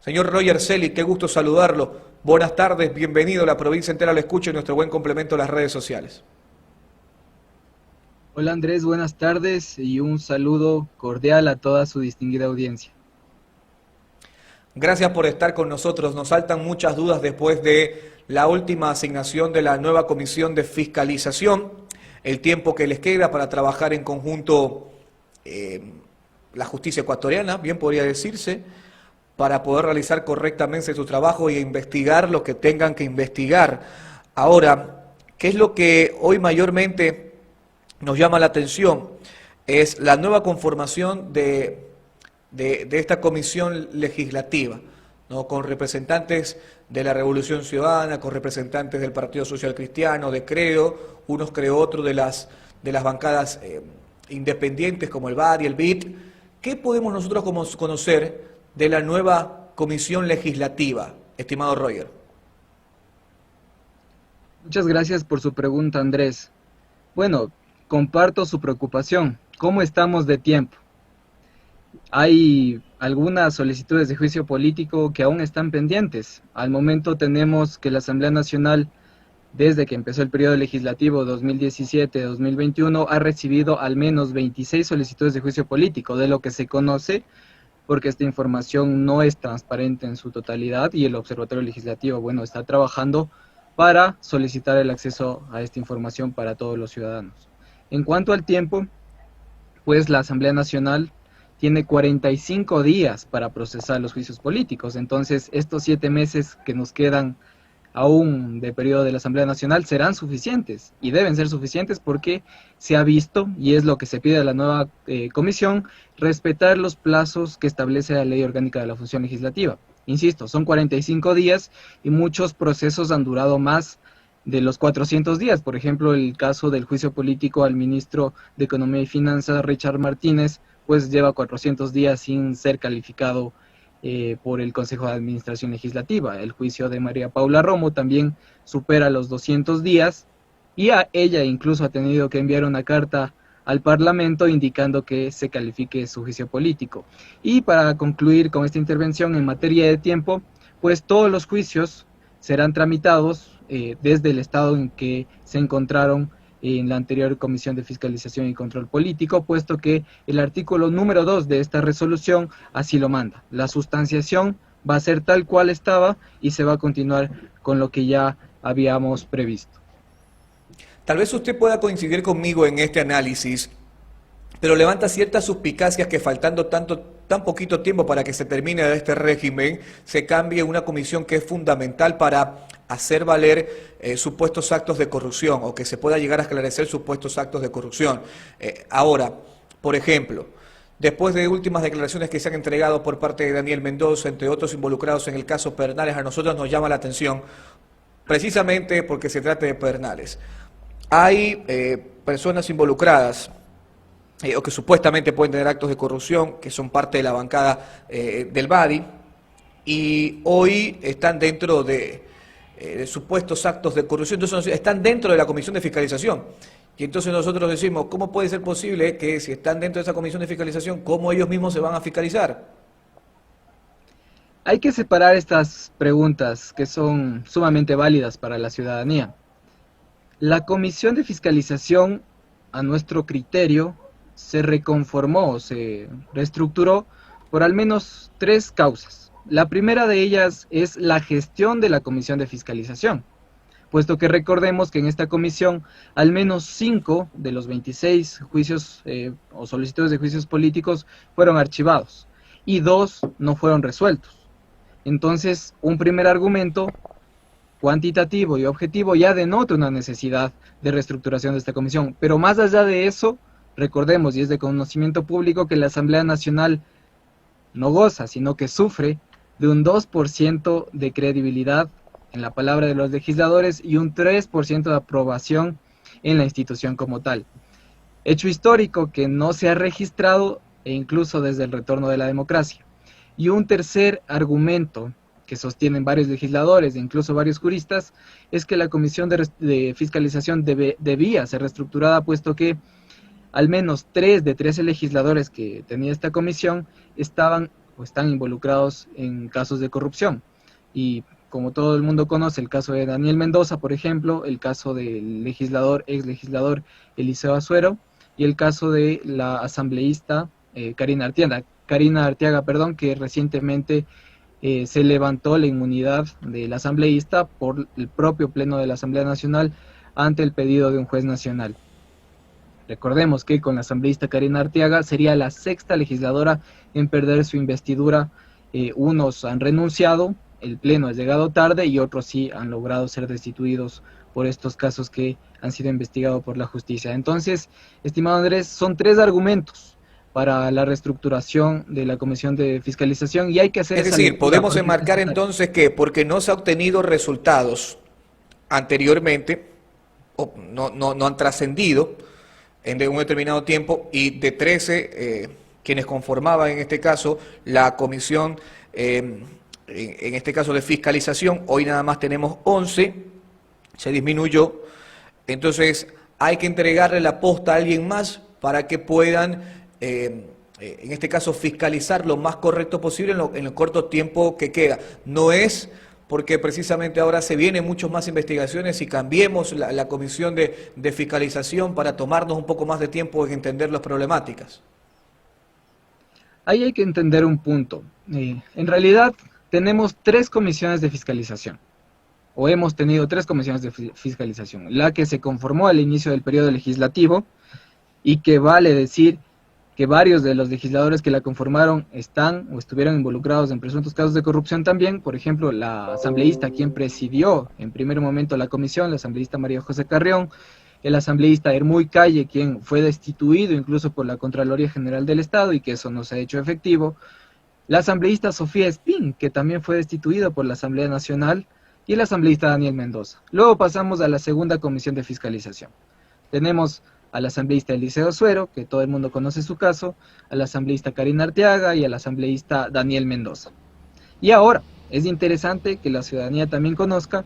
Señor Roger Celi, qué gusto saludarlo. Buenas tardes, bienvenido. La provincia entera lo escucha y nuestro buen complemento a las redes sociales. Hola Andrés, buenas tardes y un saludo cordial a toda su distinguida audiencia. Gracias por estar con nosotros. Nos saltan muchas dudas después de la última asignación de la nueva comisión de fiscalización, el tiempo que les queda para trabajar en conjunto eh, la justicia ecuatoriana, bien podría decirse, para poder realizar correctamente su trabajo y investigar lo que tengan que investigar. Ahora, ¿qué es lo que hoy mayormente nos llama la atención? Es la nueva conformación de esta comisión legislativa, ¿no? Con representantes de la Revolución Ciudadana, con representantes del Partido Social Cristiano, de Creo, unos creo otros de las bancadas independientes como el VAR y el BID. ¿Qué podemos nosotros conocer de la nueva comisión legislativa, estimado Roger? Muchas gracias por su pregunta, Andrés. Bueno, comparto su preocupación. ¿Cómo estamos de tiempo? Hay algunas solicitudes de juicio político que aún están pendientes. Al momento tenemos que la Asamblea Nacional, desde que empezó el periodo legislativo 2017-2021, ha recibido al menos 26 solicitudes de juicio político, de lo que se conoce, porque esta información no es transparente en su totalidad y el Observatorio Legislativo, bueno, está trabajando para solicitar el acceso a esta información para todos los ciudadanos. En cuanto al tiempo, pues la Asamblea Nacional tiene 45 días para procesar los juicios políticos, entonces estos 7 meses que nos quedan aún de periodo de la Asamblea Nacional serán suficientes y deben ser suficientes porque se ha visto, y es lo que se pide a la nueva comisión, respetar los plazos que establece la Ley Orgánica de la Función Legislativa. Insisto, son 45 días y muchos procesos han durado más de los 400 días. Por ejemplo, el caso del juicio político al ministro de Economía y Finanzas, Richard Martínez, pues lleva 400 días sin ser calificado por el Consejo de Administración Legislativa. El juicio de María Paula Romo también supera los 200 días y a ella incluso ha tenido que enviar una carta al Parlamento indicando que se califique su juicio político. Y para concluir con esta intervención en materia de tiempo, pues todos los juicios serán tramitados desde el estado en que se encontraron en la anterior Comisión de Fiscalización y Control Político, puesto que el artículo número 2 de esta resolución así lo manda. La sustanciación va a ser tal cual estaba y se va a continuar con lo que ya habíamos previsto. Tal vez usted pueda coincidir conmigo en este análisis, pero levanta ciertas suspicacias que faltando tan poquito tiempo para que se termine este régimen, se cambie una comisión que es fundamental para hacer valer supuestos actos de corrupción o que se pueda llegar a esclarecer supuestos actos de corrupción. Ahora, por ejemplo, después de últimas declaraciones que se han entregado por parte de Daniel Mendoza, entre otros involucrados en el caso Pernales, a nosotros nos llama la atención precisamente porque se trata de Pernales. Hay personas involucradas o que supuestamente pueden tener actos de corrupción, que son parte de la bancada del BADI, y hoy están dentro de supuestos actos de corrupción, entonces están dentro de la comisión de fiscalización. Y entonces nosotros decimos, ¿cómo puede ser posible que si están dentro de esa comisión de fiscalización, cómo ellos mismos se van a fiscalizar? Hay que separar estas preguntas que son sumamente válidas para la ciudadanía. La Comisión de Fiscalización, a nuestro criterio, se reconformó, se reestructuró por al menos 3 causas. La primera de ellas es la gestión de la Comisión de Fiscalización, puesto que recordemos que en esta comisión al menos 5 de los 26 juicios o solicitudes de juicios políticos fueron archivados y 2 no fueron resueltos. Entonces, un primer argumento cuantitativo y objetivo ya denota una necesidad de reestructuración de esta comisión. Pero más allá de eso, recordemos, y es de conocimiento público, que la Asamblea Nacional no goza, sino que sufre de un 2% de credibilidad en la palabra de los legisladores y un 3% de aprobación en la institución como tal. Hecho histórico que no se ha registrado e incluso desde el retorno de la democracia. Y un tercer argumento que sostienen varios legisladores e incluso varios juristas es que la Comisión de Fiscalización debía ser reestructurada, puesto que al menos 3 de 13 legisladores que tenía esta comisión estaban o están involucrados en casos de corrupción. Y como todo el mundo conoce, el caso de Daniel Mendoza, por ejemplo, el caso del ex legislador Eliseo Asuero, y el caso de la asambleísta Karina Arteaga, que recientemente se levantó la inmunidad del asambleísta por el propio Pleno de la Asamblea Nacional ante el pedido de un juez nacional. Recordemos que con la asambleísta Karina Arteaga sería la sexta legisladora en perder su investidura. Unos han renunciado, el Pleno ha llegado tarde y otros sí han logrado ser destituidos por estos casos que han sido investigados por la justicia. Entonces, estimado Andrés, son 3 argumentos para la reestructuración de la Comisión de Fiscalización y hay que hacer Es esa decir, lectura podemos porque es enmarcar necesario. entonces que porque no se ha obtenido resultados anteriormente, o no han trascendido en un determinado tiempo, y de 13 quienes conformaban en este caso la comisión, en este caso de fiscalización, hoy nada más tenemos 11, se disminuyó, entonces hay que entregarle la posta a alguien más para que puedan, en este caso, fiscalizar lo más correcto posible en el corto tiempo que queda. No es porque precisamente ahora se vienen muchas más investigaciones y cambiemos la comisión de fiscalización para tomarnos un poco más de tiempo en entender las problemáticas. Ahí hay que entender un punto. En realidad tenemos 3 comisiones de fiscalización, o hemos tenido 3 comisiones de fiscalización. La que se conformó al inicio del periodo legislativo y que vale decir que varios de los legisladores que la conformaron están o estuvieron involucrados en presuntos casos de corrupción también. Por ejemplo, la asambleísta quien presidió en primer momento la comisión, la asambleísta María José Carrión, el asambleísta Hermuy Calle, quien fue destituido incluso por la Contraloría General del Estado y que eso no se ha hecho efectivo, la asambleísta Sofía Espín, que también fue destituida por la Asamblea Nacional, y el asambleísta Daniel Mendoza. Luego pasamos a la segunda comisión de fiscalización. Tenemos al asambleísta Eliseo Asuero, que todo el mundo conoce su caso, al asambleísta Karina Arteaga y al asambleísta Daniel Mendoza. Y ahora, es interesante que la ciudadanía también conozca,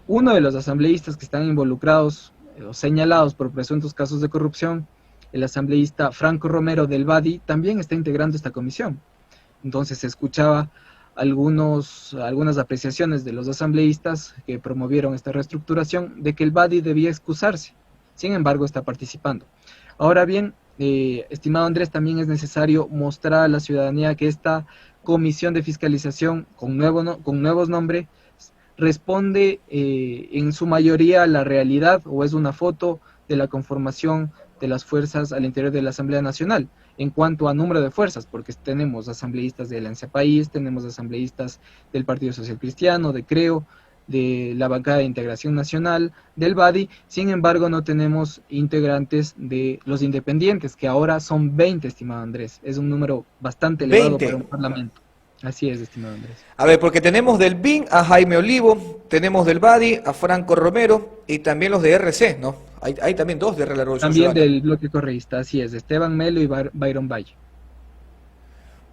uno de los asambleístas que están involucrados o señalados por presuntos casos de corrupción, el asambleísta Franco Romero del BADI, también está integrando esta comisión. Entonces se escuchaba algunas apreciaciones de los asambleístas que promovieron esta reestructuración de que el BADI debía excusarse. Sin embargo, está participando. Ahora bien, estimado Andrés, también es necesario mostrar a la ciudadanía que esta comisión de fiscalización con nuevos nombres responde en su mayoría a la realidad o es una foto de la conformación de las fuerzas al interior de la Asamblea Nacional en cuanto a número de fuerzas, porque tenemos asambleístas de Alianza País, tenemos asambleístas del Partido Social Cristiano, de Creo, de la bancada de Integración Nacional, del BADI. Sin embargo, no tenemos integrantes de los independientes, que ahora son 20, estimado Andrés. Es un número bastante elevado 20. para un parlamento. Así es, estimado Andrés. A ver, porque tenemos del BIN a Jaime Olivo, tenemos del BADI a Franco Romero y también los de RC, ¿no? Hay también 2 de la Revolución También Ciudadana. del bloque correísta, así es, Esteban Melo y Byron Valle.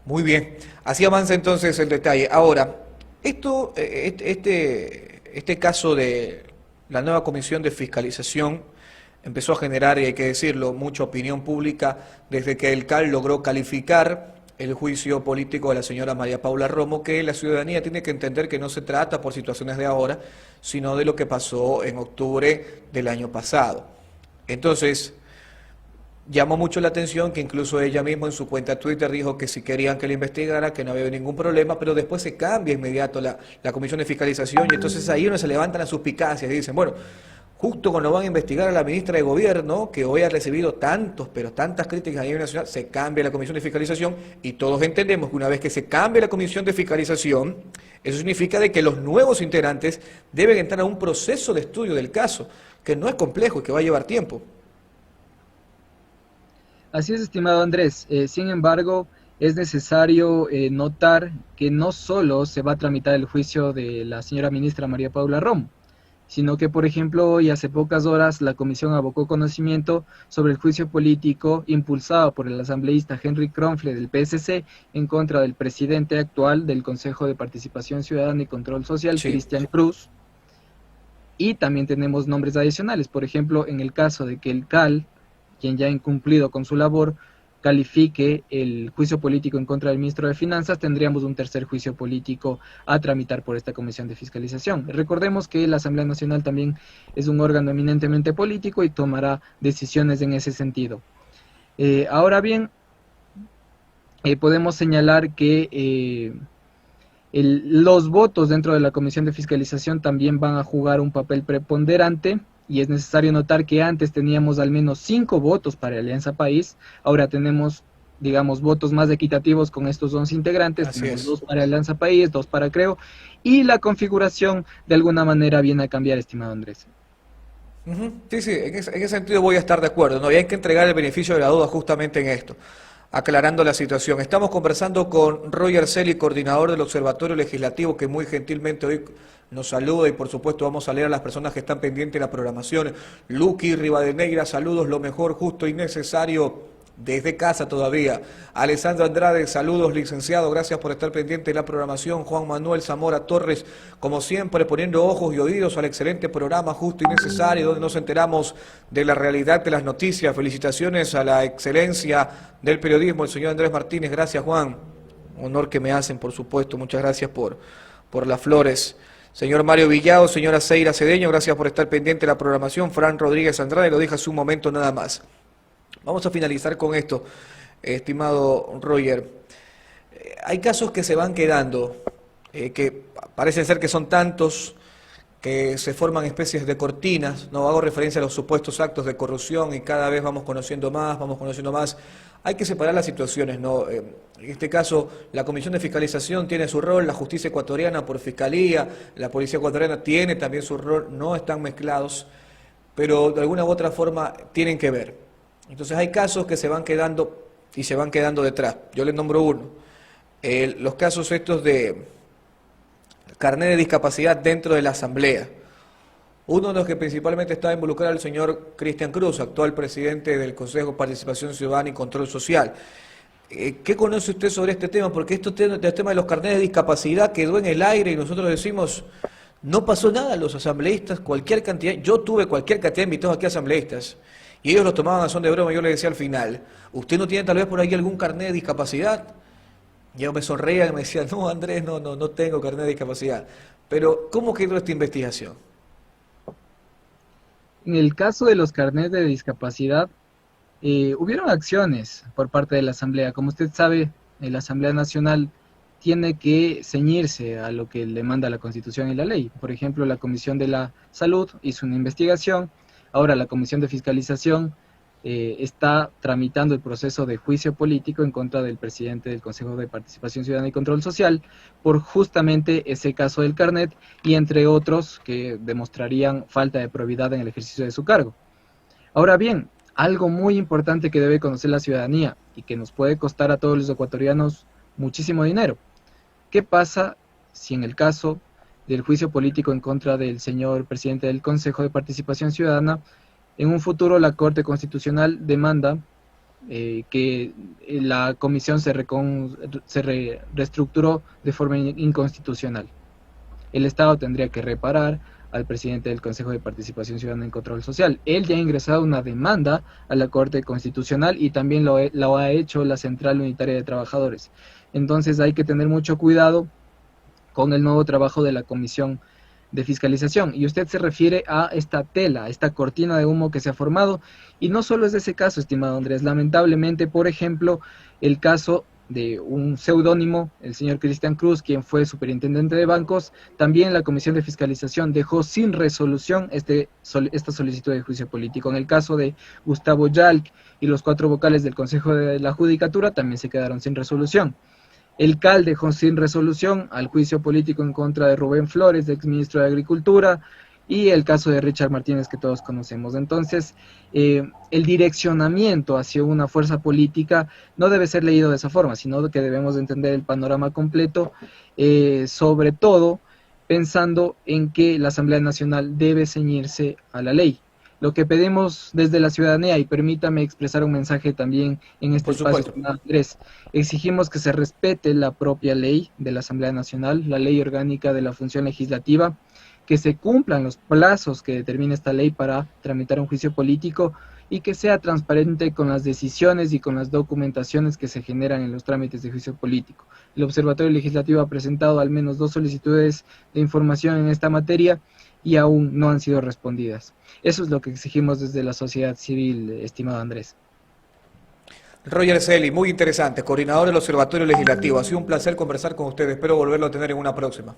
Muy bien, así avanza entonces el detalle. Ahora, este caso de la nueva comisión de fiscalización empezó a generar, y hay que decirlo, mucha opinión pública desde que el CAL logró calificar el juicio político de la señora María Paula Romo, que la ciudadanía tiene que entender que no se trata por situaciones de ahora, sino de lo que pasó en octubre del año pasado. Entonces, llamó mucho la atención que incluso ella misma en su cuenta Twitter dijo que si querían que la investigara, que no había ningún problema, pero después se cambia inmediato la comisión de fiscalización y entonces ahí uno se levantan las suspicacias y dicen, bueno, justo cuando van a investigar a la ministra de Gobierno, que hoy ha recibido tantas críticas a nivel nacional, se cambia la comisión de fiscalización y todos entendemos que una vez que se cambie la comisión de fiscalización, eso significa de que los nuevos integrantes deben entrar a un proceso de estudio del caso, que no es complejo y que va a llevar tiempo. Así es, estimado Andrés. Sin embargo, es necesario notar que no solo se va a tramitar el juicio de la señora ministra María Paula Romo, sino que, por ejemplo, hoy hace pocas horas la comisión abocó conocimiento sobre el juicio político impulsado por el asambleísta Henry Kronfle del PSC en contra del presidente actual del Consejo de Participación Ciudadana y Control Social, Sí. Cristian Cruz. Y también tenemos nombres adicionales, por ejemplo, en el caso de que el CAL, quien ya ha incumplido con su labor, califique el juicio político en contra del ministro de Finanzas, tendríamos un tercer juicio político a tramitar por esta comisión de fiscalización. Recordemos que la Asamblea Nacional también es un órgano eminentemente político y tomará decisiones en ese sentido. Ahora bien, podemos señalar que los votos dentro de la comisión de fiscalización también van a jugar un papel preponderante, y es necesario notar que antes teníamos al menos 5 votos para Alianza País, ahora tenemos, digamos, votos más equitativos con estos 11 integrantes, tenemos 2 para Alianza País, 2 para Creo, y la configuración de alguna manera viene a cambiar, estimado Andrés. Sí, sí, en ese sentido voy a estar de acuerdo, ¿no? Y hay que entregar el beneficio de la duda justamente en esto, aclarando la situación. Estamos conversando con Roger Celi, coordinador del Observatorio Legislativo, que muy gentilmente hoy nos saluda, y por supuesto vamos a leer a las personas que están pendientes de la programación. Luqui Rivadeneira, saludos, lo mejor, justo y necesario desde casa todavía. Alessandro Andrade, saludos, licenciado, gracias por estar pendiente de la programación. Juan Manuel Zamora Torres, como siempre, poniendo ojos y oídos al excelente programa Justo y Necesario, donde nos enteramos de la realidad de las noticias. Felicitaciones a la excelencia del periodismo, el señor Andrés Martínez. Gracias, Juan. Honor que me hacen, por supuesto. Muchas gracias por las flores. Señor Mario Villado, señora Seira Cedeño, gracias por estar pendiente de la programación. Fran Rodríguez Andrade, lo dije hace un momento nada más. Vamos a finalizar con esto, estimado Roger. Hay casos que se van quedando, que parece ser que son tantos, que se forman especies de cortinas. No hago referencia a los supuestos actos de corrupción y cada vez vamos conociendo más, Hay que separar las situaciones, ¿no? En este caso, la Comisión de Fiscalización tiene su rol, la justicia ecuatoriana por fiscalía, la policía ecuatoriana tiene también su rol, no están mezclados, pero de alguna u otra forma tienen que ver. Entonces hay casos que se van quedando y se van quedando detrás. Yo les nombro uno. Los casos estos de carnet de discapacidad dentro de la Asamblea. Uno de los que principalmente estaba involucrado el señor Cristian Cruz, actual presidente del Consejo de Participación Ciudadana y Control Social. ¿Qué conoce usted sobre este tema? Porque el tema de los carnets de discapacidad quedó en el aire y nosotros decimos, no pasó nada, los asambleístas, cualquier cantidad, yo tuve cualquier cantidad de invitados aquí asambleístas, y ellos lo tomaban a son de broma. Yo le decía al final, ¿usted no tiene tal vez por ahí algún carnet de discapacidad? Y ellos me sonreían y me decían, no, Andrés, no tengo carnet de discapacidad. Pero, ¿cómo quedó esta investigación? En el caso de los carnets de discapacidad, hubieron acciones por parte de la Asamblea. Como usted sabe, la Asamblea Nacional tiene que ceñirse a lo que le manda la Constitución y la ley. Por ejemplo, la Comisión de la Salud hizo una investigación. Ahora la Comisión de Fiscalización está tramitando el proceso de juicio político en contra del presidente del Consejo de Participación Ciudadana y Control Social por justamente ese caso del carnet y entre otros que demostrarían falta de probidad en el ejercicio de su cargo. Ahora bien, algo muy importante que debe conocer la ciudadanía y que nos puede costar a todos los ecuatorianos muchísimo dinero. ¿Qué pasa si en el caso del juicio político en contra del señor presidente del Consejo de Participación Ciudadana, en un futuro la Corte Constitucional demanda que la comisión se reestructuró de forma inconstitucional? El Estado tendría que reparar al presidente del Consejo de Participación Ciudadana en Control Social. Él ya ha ingresado una demanda a la Corte Constitucional y también lo ha hecho la Central Unitaria de Trabajadores. Entonces hay que tener mucho cuidado con el nuevo trabajo de la Comisión de Fiscalización. Y usted se refiere a esta tela, a esta cortina de humo que se ha formado, y no solo es de ese caso, estimado Andrés. Lamentablemente, por ejemplo, el caso de un seudónimo, el señor Cristian Cruz, quien fue superintendente de bancos, también la Comisión de Fiscalización dejó sin resolución esta solicitud de juicio político. En el caso de Gustavo Yalc y los 4 vocales del Consejo de la Judicatura también se quedaron sin resolución. El CAL dejó sin resolución al juicio político en contra de Rubén Flores, exministro de Agricultura, y el caso de Richard Martínez que todos conocemos. Entonces, el direccionamiento hacia una fuerza política no debe ser leído de esa forma, sino que debemos entender el panorama completo, sobre todo pensando en que la Asamblea Nacional debe ceñirse a la ley. Lo que pedimos desde la ciudadanía, y permítame expresar un mensaje también en este espacio, Andrés, exigimos que se respete la propia ley de la Asamblea Nacional, la ley orgánica de la función legislativa, que se cumplan los plazos que determina esta ley para tramitar un juicio político y que sea transparente con las decisiones y con las documentaciones que se generan en los trámites de juicio político. El Observatorio Legislativo ha presentado al menos 2 solicitudes de información en esta materia y aún no han sido respondidas. Eso es lo que exigimos desde la sociedad civil, estimado Andrés. Roger Celi, muy interesante, coordinador del Observatorio Legislativo. Ha sido un placer conversar con ustedes. Espero volverlo a tener en una próxima.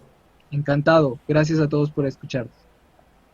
Encantado. Gracias a todos por escucharnos.